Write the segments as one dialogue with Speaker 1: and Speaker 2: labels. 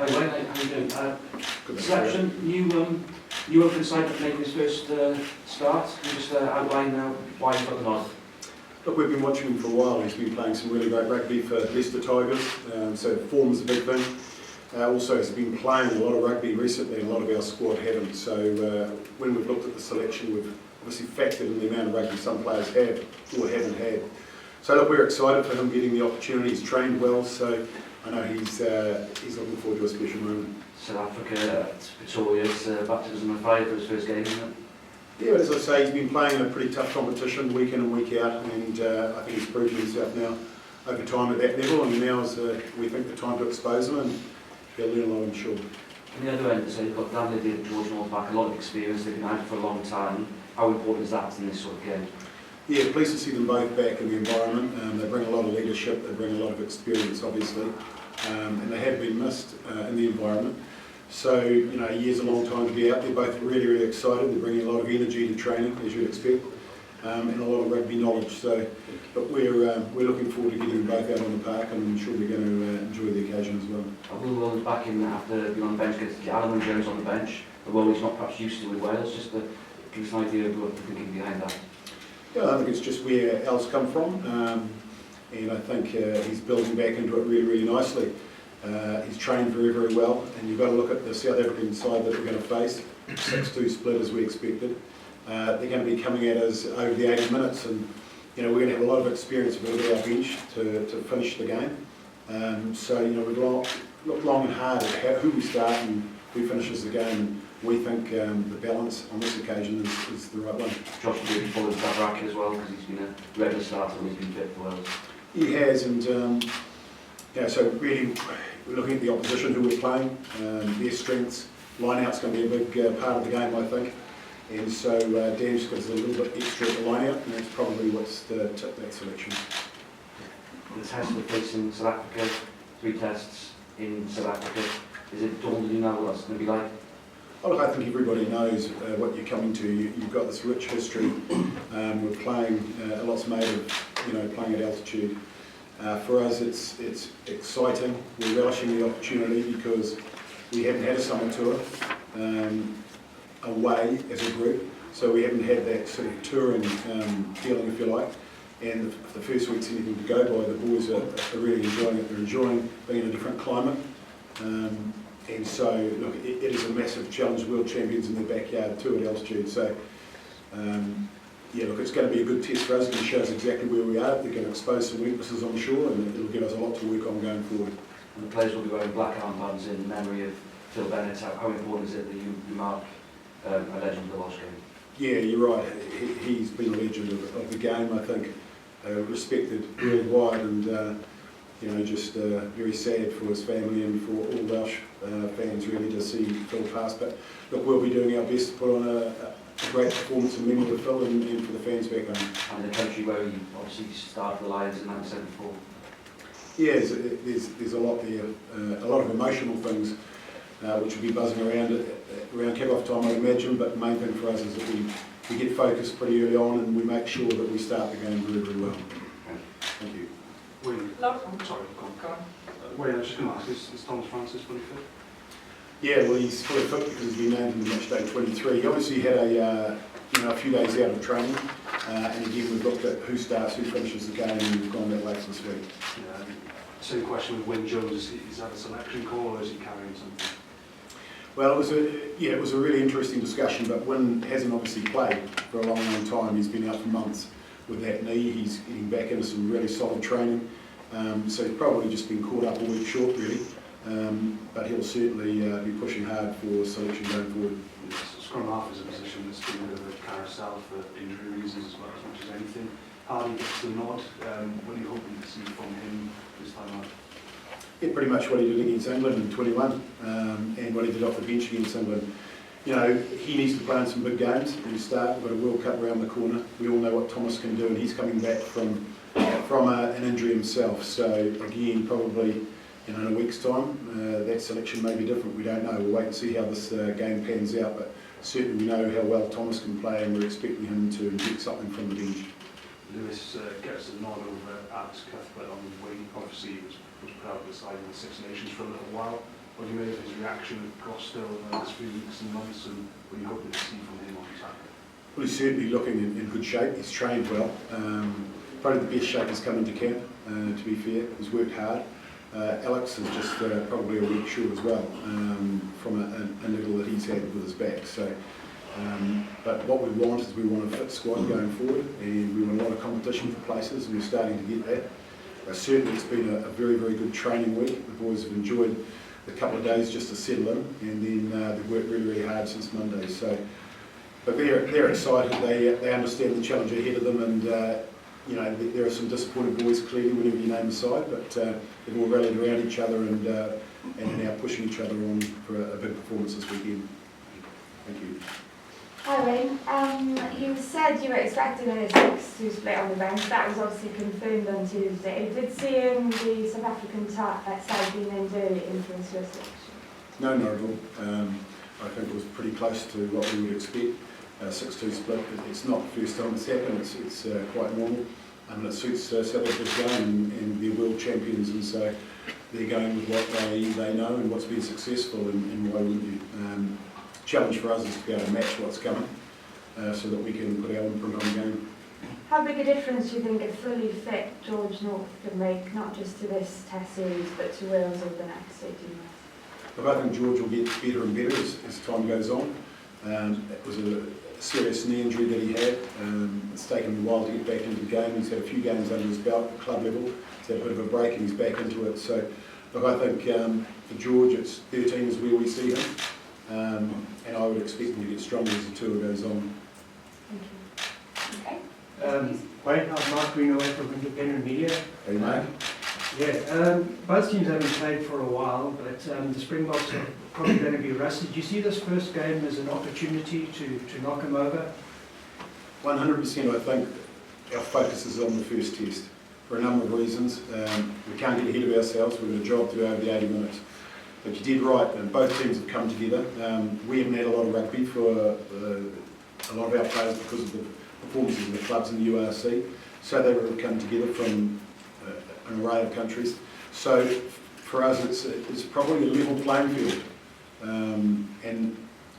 Speaker 1: Hi Wayne, how are you doing?
Speaker 2: Good
Speaker 1: Selection, you were decided to make his first start. Can you just outline why you got the nod?
Speaker 2: Look, we've been watching him for a while. He's been playing some really great rugby for Leicester Tigers, so form's a big thing. Also, he's been playing a lot of rugby recently, and a lot of our squad haven't. So when we've looked at the selection, we've obviously factored in the amount of rugby some players have or haven't had. So look, we're excited for him getting the opportunity. He's trained well, so I know he's looking forward to a special moment.
Speaker 1: South Africa, Pretoria, it's baptism of fire for his first game, isn't it?
Speaker 2: Yeah, but as I say, he's been playing in a pretty tough competition week in and week out, and I think he's proven himself now over time at that level, and now is, we think, the time to expose him, and he'll learn a lot, I'm sure.
Speaker 1: On the other end, so you've got Dan Liddy and George North back, a lot of experience, they've been out for a long time. How important is that in this sort of game?
Speaker 2: Yeah, pleased to see them both back in the environment. They bring a lot of leadership, they bring a lot of experience, obviously, and they have been missed in the environment. So, you know, a year's a long time to be out. They're both really, really excited. They're bringing a lot of energy to training, as you'd expect, and a lot of rugby knowledge. So, but we're looking forward to getting them both out on the park, and I'm sure they're going to enjoy the occasion as well.
Speaker 1: Will Williams back in after being on the bench, because Alan Jones on the bench, a role he's not perhaps used to with Wales, just to give us an idea of what you're thinking behind that.
Speaker 2: Yeah, I think it's just where Al's come from, and I think he's building back into it really, really nicely. He's trained very, very well, and you've got to look at the South African side that we're going to face. 6-2 split as we expected. They're going to be coming at us over the 80 minutes, and you know, we're going to have a lot of experience with our bench to finish the game. So you know, we've looked long and hard at who we start and who finishes the game. And we think the balance on this occasion is the right one.
Speaker 1: Josh will be following Pivac as well, because he's been a regular starter and he's been fit for Wales.
Speaker 2: He has, and yeah, so really we're looking at the opposition who we're playing, their strengths. Line-out's going to be a big part of the game, I think. And so Dan's got a little bit extra at the line-out, and that's probably what's tipped that selection.
Speaker 1: The test we're facing South Africa, 3 tests in South Africa. Is it dawned on you now what that's going to be like?
Speaker 2: Oh, look, I think everybody knows what you're coming to. You've got this rich history. We're playing, a lot's made of, you know, playing at altitude. For us, it's exciting. We're relishing the opportunity because we haven't had a summer tour away as a group, so we haven't had that sort of touring feeling, if you like. And the first week's anything to go by. The boys are really enjoying it. They're enjoying being in a different climate. And so, look, it is a massive challenge. World champions in their backyard too at altitude. So, yeah, look, it's going to be a good test for us. It's going to show us exactly where we are. They're going to expose some weaknesses, I'm sure, and it'll give us a lot to work on going forward.
Speaker 1: And the players will be wearing black armbands in memory of Phil Bennett. How important is it that you mark a legend of the Welsh game?
Speaker 2: Yeah, you're right. He's been a legend of the game, I think, respected worldwide, and you know, just very sad for his family and for all Welsh fans really to see Phil pass. But look, we'll be doing our best to put on a great performance in memory of Phil and for the fans back home.
Speaker 1: And the country where he obviously started the Lions in 1974.
Speaker 2: Yeah, there's a lot there, a lot of emotional things which will be buzzing around kick-off time, I'd imagine. But the main thing for us is that we get focused pretty early on and we make sure that we start the game very, very well.
Speaker 1: Okay.
Speaker 2: Thank you.
Speaker 3: Wayne, sorry, go on. Wayne, I was just going to ask, is Thomas Francis fully fit?
Speaker 2: Yeah, well, he's fully fit because he's been named in the match day 23. He obviously had a few days out of training, and again we've looked at who starts, who finishes the game, and we've gone that late this week.
Speaker 3: Yeah, same question with Wayne Jones. Is that a selection call, or is he carrying something?
Speaker 2: Well, it was a really interesting discussion, but Wynne hasn't obviously played for a long, long time. He's been out for months with that knee. He's getting back into some really solid training, so he's probably just been caught up a week short, really. But he'll certainly be pushing hard for selection going forward.
Speaker 3: Scrum half is a position that's been a bit of a carousel for injury reasons as well, as much as anything. Hardy gets the nod. What are you hoping to see from him this time out?
Speaker 2: Yeah, pretty much what he did against England in 21, and what he did off the bench against England. You know, he needs to play in some big games and start. We've got a World Cup around the corner. We all know what Thomas can do, and he's coming back from an injury himself. So again, probably in a week's time, that selection may be different. We don't know. We'll wait and see how this game pans out. But certainly we know how well Thomas can play, and we're expecting him to inject something from the bench.
Speaker 3: Lewis gets a nod over Alex Cuthbert on the wing. Obviously, he was put out of the side of the Six Nations for a little while. What do you make of his reaction at Gloucester over the last few weeks and months, and what are you hoping to see from him on Saturday?
Speaker 2: Well, he's certainly looking in good shape. He's trained well. Probably the best shape he's come into camp, to be fair. He's worked hard. Alex is just probably a week short as well, from a niggle that he's had with his back. So, but what we want is we want a fit squad going forward, and we want a lot of competition for places, and we're starting to get that. Certainly it's been a very, very good training week. The boys have enjoyed the couple of days just to settle in, and then they've worked really, really hard since Monday. So, but they're excited. They understand the challenge ahead of them, and you know, there are some disappointed boys clearly whenever you name a side, but they've all rallied around each other and are now pushing each other on for a big performance this weekend. Thank you.
Speaker 4: Hi Wayne, you said you were expecting a 6-2 split on the bench. That was obviously confirmed on Tuesday. Did seeing the South African side being injured influence your selection?
Speaker 2: No, not at all. I think it was pretty close to what we would expect. 6-2 split, it's not the first time it's happened, it's quite normal. It suits South Africa's game, and they're world champions, and so they're going with what they know and what's been successful, and why wouldn't you? Challenge for us is to be able to match what's coming, so that we can put our imprint on the game.
Speaker 4: How big a difference do you think a fully fit George North could make, not just to this Test series, but to Wales over the next 18 months?
Speaker 2: Look, I think George will get better and better as time goes on. It was a serious knee injury that he had. It's taken him a while to get back into the game. He's had a few games under his belt at club level. He's had a bit of a break and he's back into it. So, look, I think for George, it's 13 is where we see him. And I would expect him to get stronger as the tour goes on.
Speaker 4: Thank you. Okay.
Speaker 5: Wayne, I'm Mark Greenaway from Independent Media.
Speaker 2: Hey, mate.
Speaker 5: Yeah, both teams haven't played for a while, but the Springboks are probably going to be rusty. Do you see this first game as an opportunity to knock them over?
Speaker 2: 100%. I think our focus is on the first test for a number of reasons. We can't get ahead of ourselves. We've got a job to do over the 80 minutes. But you did right, and both teams have come together. We haven't had a lot of rugby for a lot of our players because of the performances of the clubs in the URC. So they would have come together from an array of countries. So for us, it's probably a level playing field. And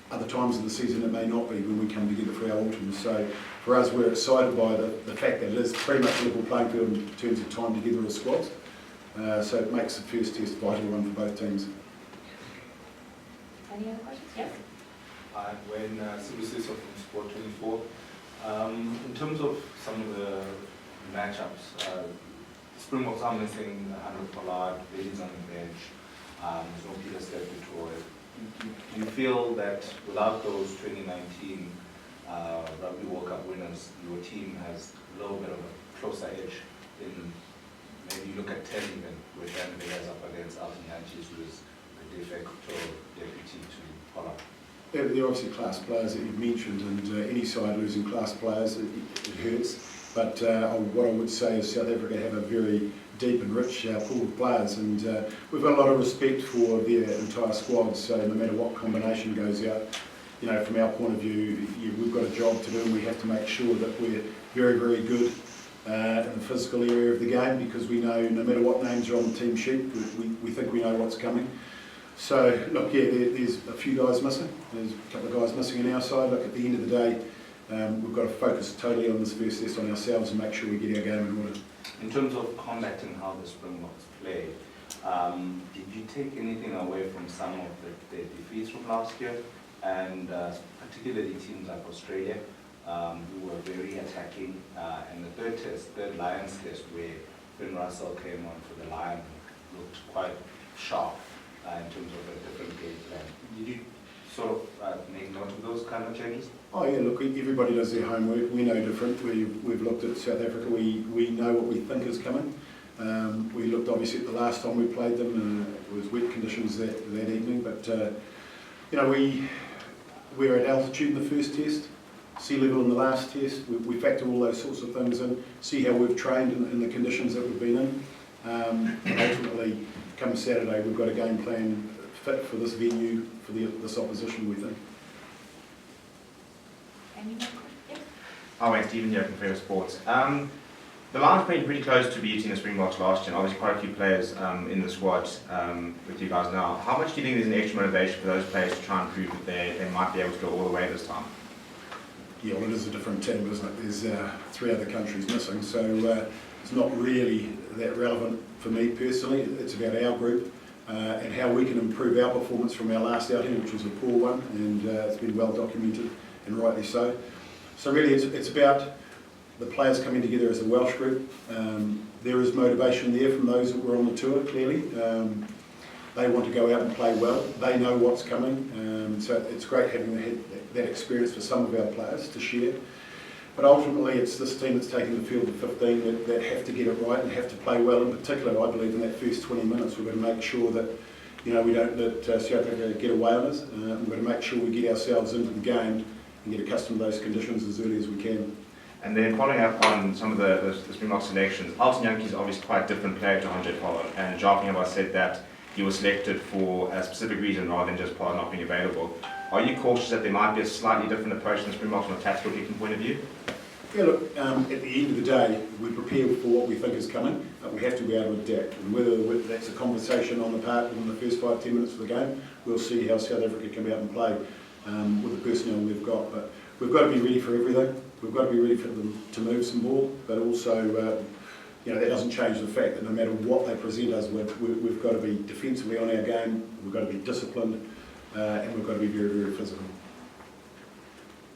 Speaker 2: other times of the season it may not be when we come together for our autumn. So for us, we're excited by the fact that it is pretty much a level playing field in terms of time together as squads. So it makes the first test a vital one for both teams.
Speaker 4: Any other questions? Yes.
Speaker 6: Hi, Wayne Sibusiso from Sport 24. In terms of some of the matchups, Springboks are missing Henrik Pollard, Bailey's on the bench, there's no Peter Steptoe. Do you feel that without those 2019 Rugby World Cup winners, your team has a little bit of a closer edge in, maybe you look at 10 even, with Dan Villas up against Alton Yanchis, who is the de facto deputy to Pollard?
Speaker 2: They're obviously class players that you've mentioned, and any side losing class players, it hurts. But what I would say is South Africa have a very deep and rich pool of players, and we've got a lot of respect for their entire squad. So no matter what combination goes out, you know, from our point of view, we've got a job to do, and we have to make sure that we're very, very good in the physical area of the game, because we know no matter what names are on the team sheet, we think we know what's coming. So, look, yeah, there's a few guys missing. There's a couple of guys missing on our side. Look, at the end of the day, we've got to focus totally on this first test on ourselves and make sure we get our game in order.
Speaker 6: In terms of combating how the Springboks play, did you take anything away from some of the defeats from last year, and particularly teams like Australia, who were very attacking, and the third Lions test, where Finn Russell came on for the Lion, looked quite sharp in terms of a different game plan. Did you sort of make note of those kind of changes?
Speaker 2: Oh yeah, look, everybody does their homework. We're no different. We've looked at South Africa. We know what we think is coming. We looked obviously at the last time we played them. It was wet conditions that evening, but you know, we're at altitude in the first test, sea level in the last test. We factor all those sorts of things in, see how we've trained in the conditions that we've been in. Ultimately, come Saturday, we've got a game plan fit for this venue, for this opposition, we think.
Speaker 4: Any more questions?
Speaker 7: Hi, Stephen here from Fair Sports. The Lions came pretty close to beating the Springboks last year, and obviously quite a few players in the squad with you guys now. How much do you think there's an extra motivation for those players to try and prove that they might be able to go all the way this time?
Speaker 2: Yeah, well, it is a different team, isn't it? There's 3 other countries missing, so it's not really that relevant for me personally. It's about our group and how we can improve our performance from our last outing, which was a poor one, and it's been well documented, and rightly so. So really, it's about the players coming together as a Welsh group. There is motivation there from those that were on the tour, clearly. They want to go out and play well. They know what's coming, so it's great having that experience for some of our players to share. But ultimately, it's this team that's taking the field of 15 that have to get it right and have to play well. In particular, I believe in that first 20 minutes, we've got to make sure that we don't let South Africa get away on us. We've got to make sure we get ourselves into the game and get accustomed to those conditions as early as we can.
Speaker 7: And then following up on some of the Springbok selections, Alton Yankee is obviously quite a different player to Andre Pollard, and Jarping said that he was selected for a specific reason rather than just Pollard not being available. Are you cautious that there might be a slightly different approach in the Springboks from a tactical kicking point of view?
Speaker 2: Yeah, look, at the end of the day, we prepare for what we think is coming, but we have to be able to adapt. And whether that's a conversation on the part in the first 5-10 minutes of the game, we'll see how South Africa come out and play with the personnel we've got. But we've got to be ready for everything. We've got to be ready for them to move some ball, but also, that doesn't change the fact that no matter what they present us with, we've got to be defensively on our game, we've got to be disciplined, and we've got to be very, very physical.